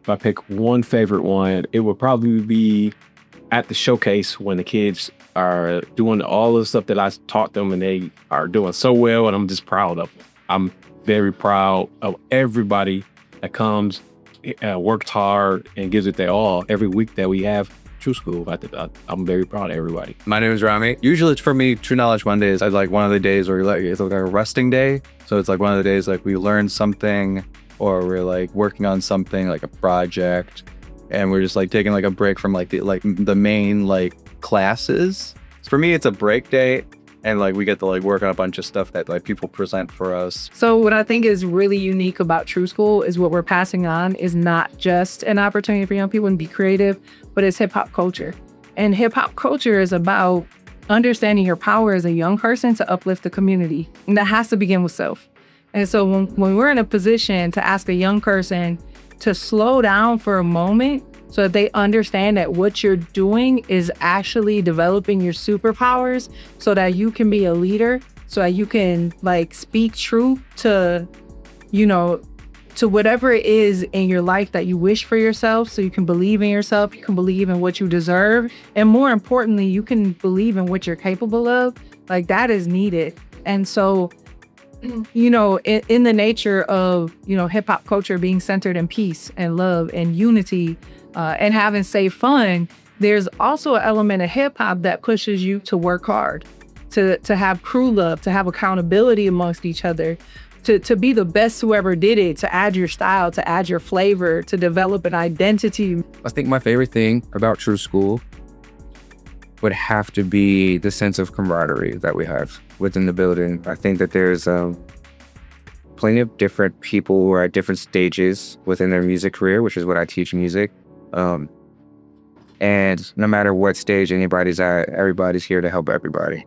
if I pick one favorite one, it would probably be at the showcase when the kids are doing all the stuff that I taught them and they are doing so well, and I'm just proud of them. I'm very proud of everybody that comes, works hard, and gives it their all every week that we have True School. I'm very proud of everybody. My name is Ramy. Usually it's for me, True Knowledge Mondays. I like one of the days where it's like a resting day. So it's like one of the days like we learn something or we're like working on something like a project and we're just like taking like a break from like the main like classes. For me, it's a break day. And like we get to like work on a bunch of stuff that like people present for us. So what I think is really unique about True School is what we're passing on is not just an opportunity for young people to be creative, but it's hip hop culture. And hip hop culture is about understanding your power as a young person to uplift the community. And that has to begin with self. And so when we're in a position to ask a young person to slow down for a moment so that they understand that what you're doing is actually developing your superpowers so that you can be a leader, so that you can like speak truth to, to whatever it is in your life that you wish for yourself, so you can believe in yourself, you can believe in what you deserve, and more importantly, you can believe in what you're capable of. Like that is needed. And so, in the nature of, hip hop culture being centered in peace and love and unity, and having safe fun, there's also an element of hip hop that pushes you to work hard, to have crew love, to have accountability amongst each other, to be the best who ever did it, to add your style, to add your flavor, to develop an identity. I think my favorite thing about True School would have to be the sense of camaraderie that we have within the building. I think that there's plenty of different people who are at different stages within their music career, which is what I teach music. And no matter what stage anybody's at, everybody's here to help everybody.